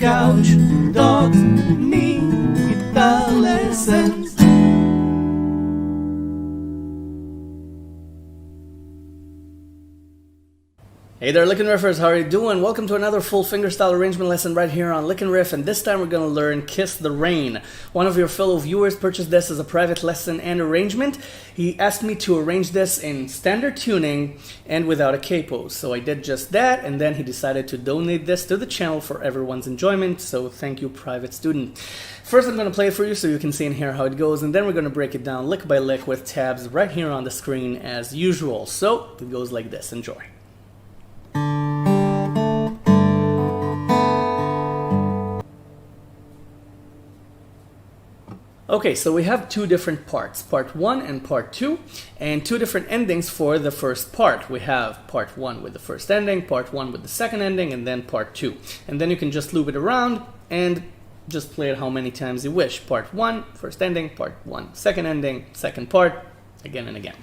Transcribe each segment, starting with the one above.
couch, dogs, me, guitar lessons. Hey there, LicknRiffers, how are you doing? Welcome to another full fingerstyle arrangement lesson right here on LicknRiff, and this time we're going to learn Kiss the Rain. One of your fellow viewers purchased this as a private lesson and arrangement. He asked me to arrange this in standard tuning and without a capo, so I did just that, and then he decided to donate this to the channel for everyone's enjoyment, so thank you, private student. First I'm going to play it for you so you can see and hear how it goes, and then we're going to break it down lick by lick with tabs right here on the screen as usual. So it goes like this. Enjoy. Okay, so we have two different parts, part 1 and part 2, and two different endings for the first part. We have part 1 with the first ending, part 1 with the second ending, and then part 2. And then you can just loop it around and just play it how many times you wish. Part 1, first ending, part 1, second ending, second part, again and again.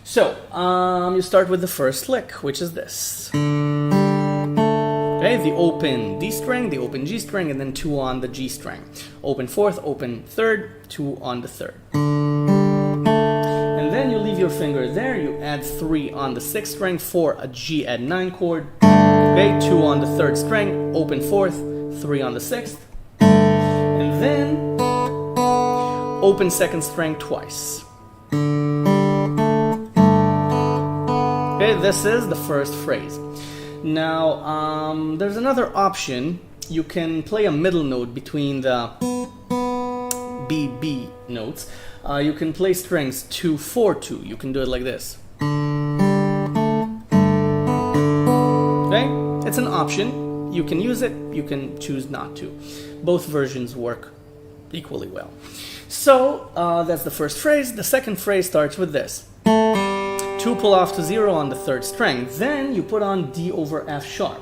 So, you start with the first lick, which is this. Okay, the open D string, the open G string, and then 2 on the G string. Open 4th, open 3rd, 2 on the 3rd. And then you leave your finger there, you add 3 on the 6th string for a G add 9 chord. Okay, 2 on the 3rd string, open 4th, 3 on the 6th. And then open 2nd string twice. Okay, this is the first phrase. Now, there's another option. You can play a middle note between the B notes. You can play strings 2, 4, 2. You can do it like this. Okay? It's an option. You can use it. You can choose not to. Both versions work equally well. So, that's the first phrase. The second phrase starts with this. 2 pull off to 0 on the 3rd string. Then you put on D over F sharp.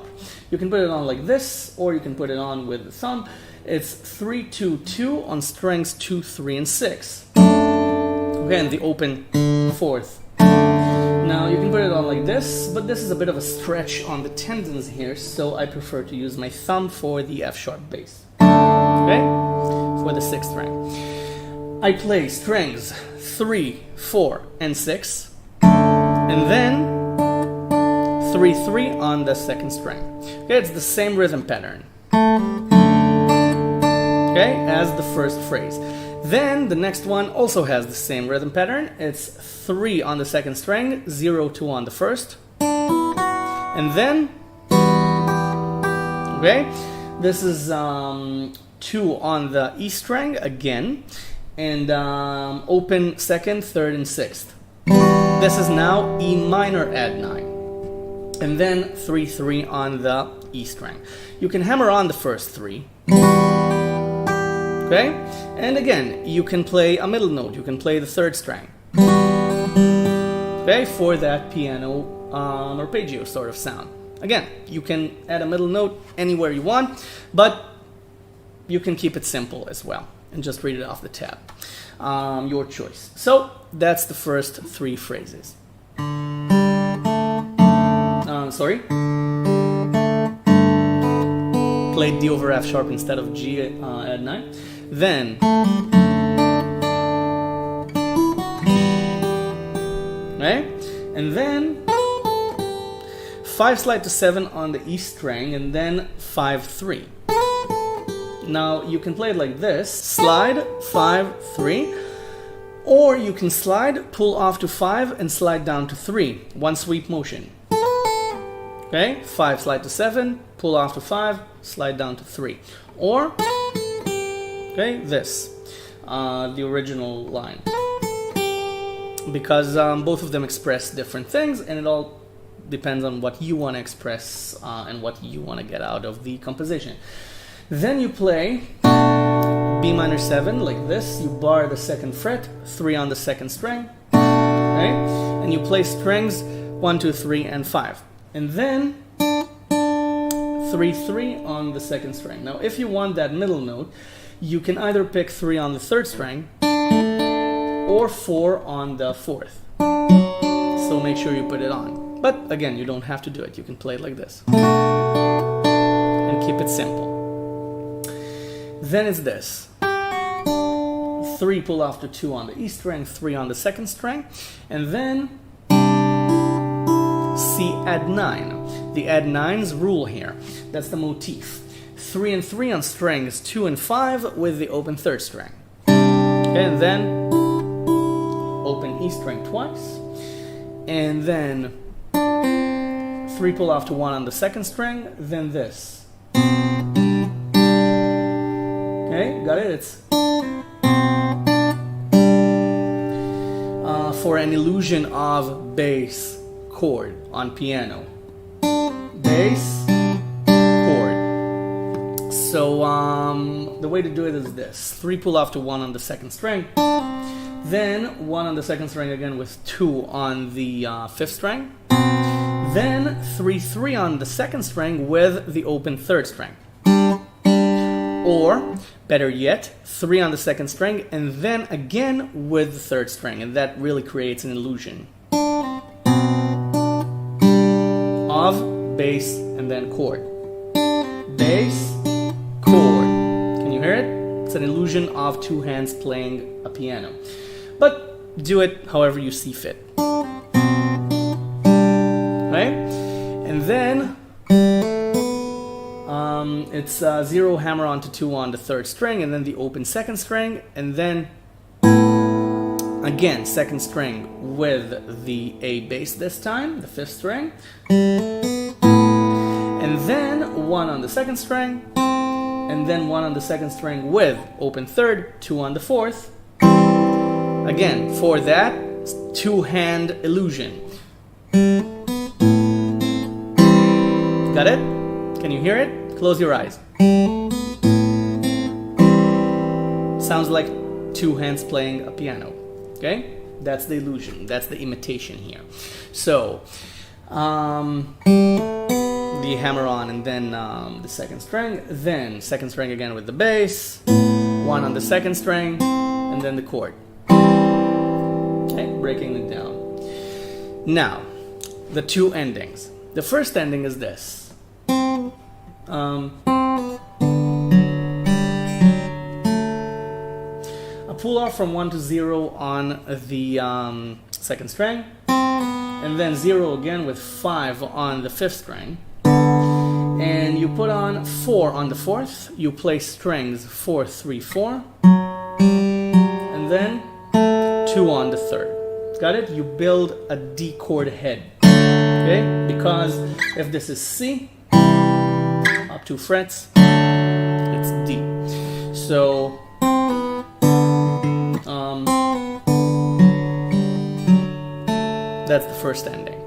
You can put it on like this, or you can put it on with the thumb. It's 3, 2, 2 on strings 2, 3, and 6. Again, the open 4th. Now you can put it on like this, but this is a bit of a stretch on the tendons here, so I prefer to use my thumb for the F sharp bass. Okay? For the 6th string. I play strings 3, 4, and 6. And then 3, 3 on the 2nd string. Okay, it's the same rhythm pattern. Okay, as the first phrase. Then the next one also has the same rhythm pattern. It's 3 on the 2nd string, 0, 2 on the 1st. And then, okay, this is 2 on the E string again, and open 2nd, 3rd, and 6th. This is now E minor add 9. And then 3, 3 on the E string. You can hammer on the first 3. Okay? And again, you can play a middle note. You can play the 3rd string. Okay? For that piano arpeggio sort of sound. Again, you can add a middle note anywhere you want, but you can keep it simple as well and just read it off the tab. Your choice. So that's the first 3 phrases. Sorry. Played D over F sharp instead of G add 9. Then okay, and then 5 slide to 7 on the E string, and then 5, 3. Now you can play it like this, slide, 5, 3, or you can slide, pull off to 5, and slide down to 3, one sweep motion. Okay, 5 slide to 7, pull off to 5, slide down to 3. Or, okay, this, the original line. Because both of them express different things, and it all depends on what you want to express and what you want to get out of the composition. Then you play B minor 7 like this. You bar the 2nd fret, 3 on the 2nd string, okay? And you play strings 1, 2, 3, and 5. And then 3, 3 on the 2nd string. Now if you want that middle note, you can either pick 3 on the 3rd string or 4 on the 4th. So make sure you put it on. But again, you don't have to do it. You can play it like this. And keep it simple. Then it's this. 3 pull off to 2 on the E string, 3 on the second string, and then C add 9. The add 9's rule here. That's the motif. 3 and 3 on strings 2 and 5 with the open third string. And then open E string twice. And then 3 pull off to 1 on the second string, then this. Okay, got it? It's for an illusion of bass chord on piano. Bass chord. So the way to do it is this. 3 pull off to 1 on the second string, then 1 on the second string again with 2 on the fifth string, then 3 on the second string with the open third string. Or, better yet, 3 on the second string and then again with the third string, and that really creates an illusion of bass and then chord. Bass, chord. Can you hear it? It's an illusion of 2 hands playing a piano. But do it however you see fit. Right? And then it's 0 hammer on to 2 on the third string, and then the open second string, and then again second string with the A bass this time, the fifth string, and then 1 on the second string, and then 1 on the second string with open third, 2 on the fourth. Again, for that 2-hand illusion. Got it? Can you hear it? Close your eyes. Sounds like 2 hands playing a piano. Okay? That's the illusion. That's the imitation here. So, the hammer on and then the second string, then second string again with the bass, 1 on the second string, and then the chord. Okay? Breaking it down. Now, the 2 endings. The first ending is this. A pull off from 1 to 0 on the second string, and then 0 again with 5 on the fifth string, and you put on 4 on the fourth. You play strings 4, 3, 4, and then 2 on the third. Got it? You build a D chord head. Okay? Because if this is C, up 2 frets, it's D. So that's the first ending.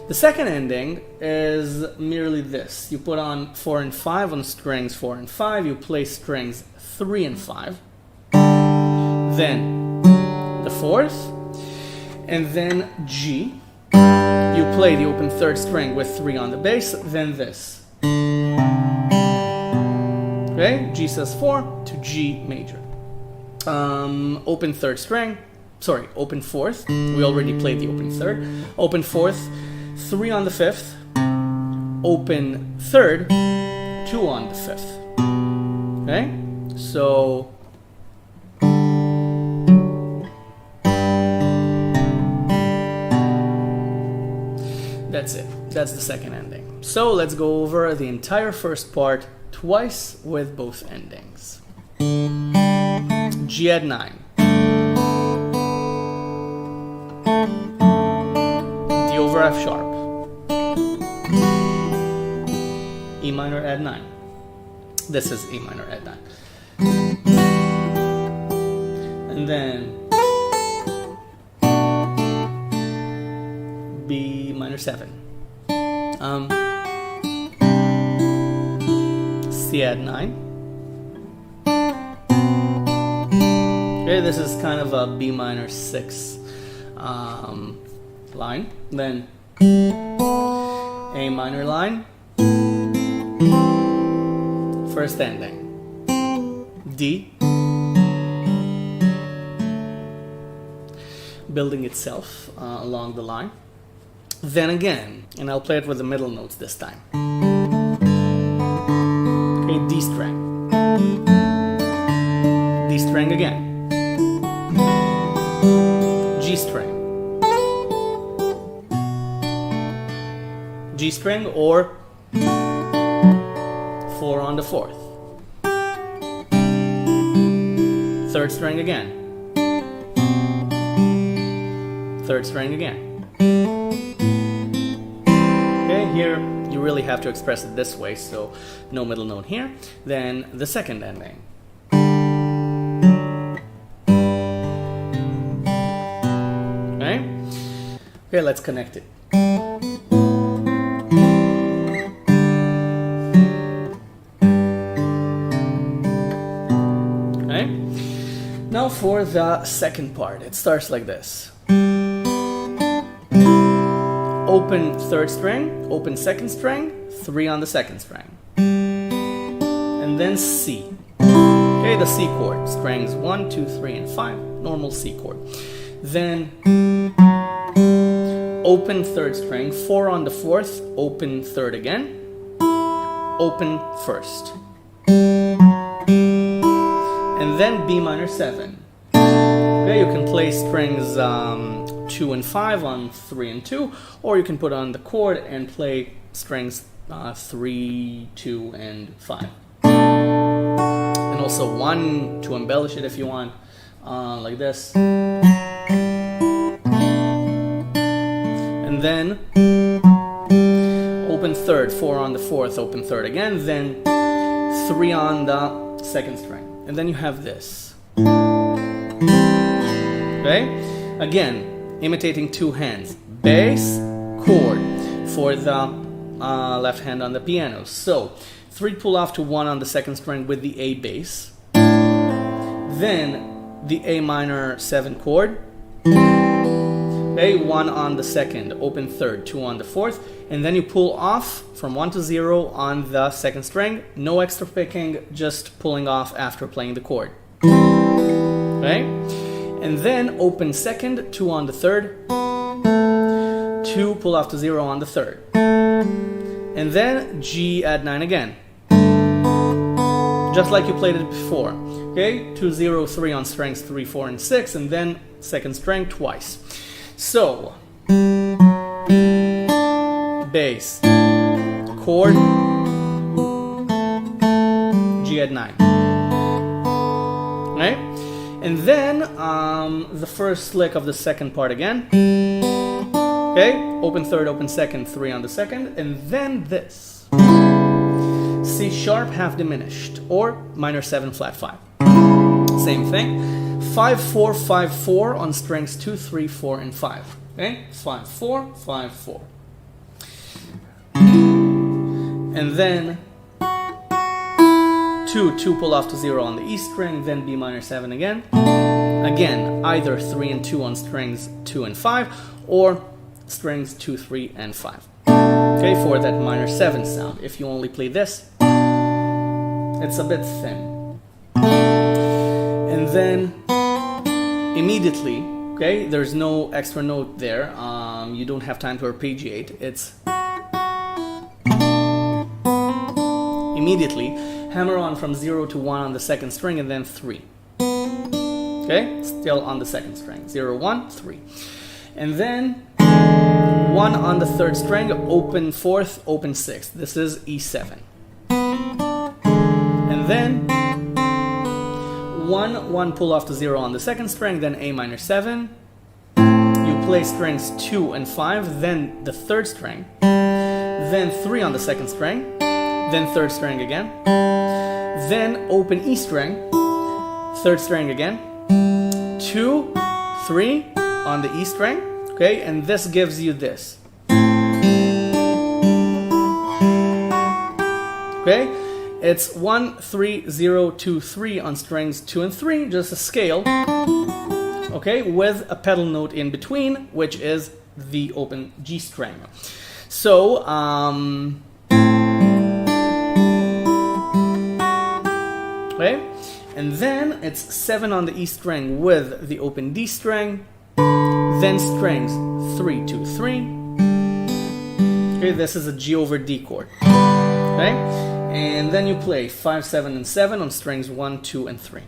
The second ending is merely this. You put on 4 and 5 on strings 4 and 5. You play strings 3 and 5. Then the fourth, and then G. You play the open third string with 3 on the bass, then this. Okay, G sus4 to G major. Open third string, sorry, open fourth. We already played the open third. Open fourth, 3 on the fifth. Open third, 2 on the fifth. Okay, so that's it. That's the second ending. So let's go over the entire first part twice with both endings. G add 9. D over F sharp. E minor add 9. This is E minor add 9. And then B minor 7. C add 9. Okay, this is kind of a B minor 6 line. Then A minor line. First ending. D. Building itself along the line. Then again, and I'll play it with the middle notes this time. Okay, D string. string again, G string, G string, or 4 on the 4th, 3rd string again, 3rd string again. Okay, here you really have to express it this way, so no middle note here. Then the second ending. Okay, okay, let's connect it. Okay, now for the second part, it starts like this. Open 3rd string, open 2nd string, 3 on the 2nd string, and then C. Okay, the C chord, strings 1, 2, 3, and 5, normal C chord. Then open 3rd string, 4 on the 4th, open 3rd again, open 1st, and then B minor 7. Okay, you can play strings 2 and 5 on 3 and 2, or you can put on the chord and play strings 3, 2, and 5. And also 1 to embellish it if you want, like this. And then open 3rd, 4 on the 4th, open 3rd again, then 3 on the 2nd string. And then you have this. Okay? Again, imitating 2 hands, bass, chord for the left hand on the piano. So 3 pull off to 1 on the 2nd string with the A bass, then the A minor 7 chord, okay, 1 on the 2nd, open 3rd, 2 on the 4th, and then you pull off from 1 to 0 on the 2nd string, no extra picking, just pulling off after playing the chord. Okay? And then open 2nd, 2 on the 3rd, 2 pull off to 0 on the 3rd, and then G add 9 again, just like you played it before. Okay, 2, 0, 3 on strings 3, 4, and 6, and then 2nd string twice. So bass, chord, G add 9. Right? And then the first lick of the second part again. Okay, open 3rd, open 2nd, 3 on the 2nd, and then this. C sharp half diminished, or minor 7 flat 5. Same thing. 5, 4, 5, 4 on strings 2, 3, 4, and 5. Okay, 5, 4, 5, 4. And then 2, 2 pull off to 0 on the E string, then B minor 7 again. Again, either 3 and 2 on strings 2 and 5, or strings 2, 3, and 5. Okay, for that minor 7 sound. If you only play this, it's a bit thin. And then immediately, okay, there's no extra note there. You don't have time to arpeggiate. It's immediately hammer on from 0 to 1 on the 2nd string, and then 3. Okay, still on the 2nd string. 0, 1, 3. And then 1 on the 3rd string, open 4th, open 6th. This is E7. And then 1, 1 pull off to 0 on the 2nd string, then A minor 7. You play strings 2 and 5, then the 3rd string, then 3 on the 2nd string, then 3rd string again, then open E string, 3rd string again, 2, 3 on the E string, okay, and this gives you this. Okay, it's 1, 3, 0, 2, 3 on strings 2 and 3, just a scale, okay, with a pedal note in between, which is the open G string. So, okay, and then it's 7 on the E string with the open D string, then strings 3, 2, 3. Okay, this is a G over D chord. Okay, and then you play 5, 7, and 7 on strings 1, 2, and 3.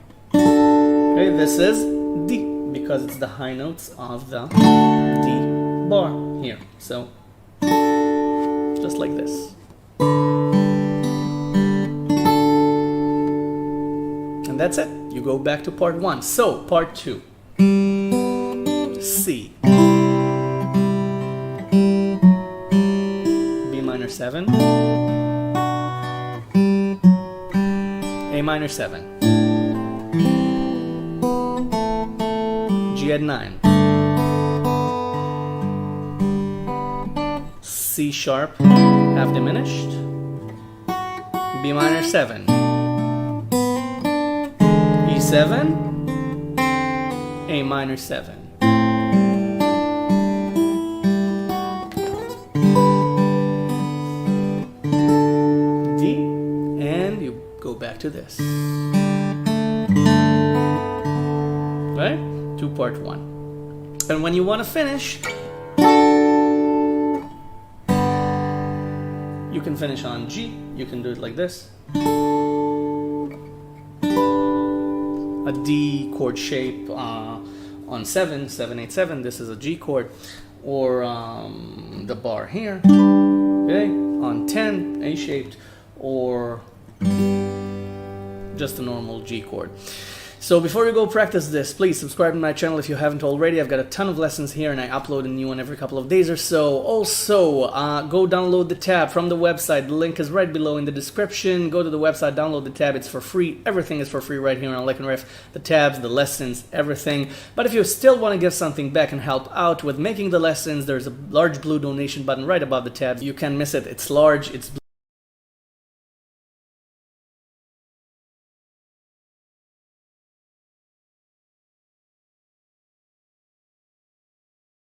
Okay, this is D because it's the high notes of the D bar here. So just like this. And that's it. You go back to part 1. So part 2. C. B minor 7. A minor 7. G at 9. C sharp, half diminished. B minor 7. E7. A minor 7. D, and you go back to this. Right? To part 1. And when you want to finish, you can finish on G. You can do it like this. A D chord shape on 7, 7, 8, 7. This is a G chord. Or the bar here. Okay, on 10, A shaped. Or just a normal G chord. So before you go practice this, please subscribe to my channel if you haven't already. I've got a ton of lessons here and I upload a new one every couple of days or so. Also, go download the tab from the website. The link is right below in the description. Go to the website, download the tab. It's for free. Everything is for free right here on LicknRiff. The tabs, the lessons, everything. But if you still want to give something back and help out with making the lessons, there's a large blue donation button right above the tab. You can't miss it. It's large, it's blue.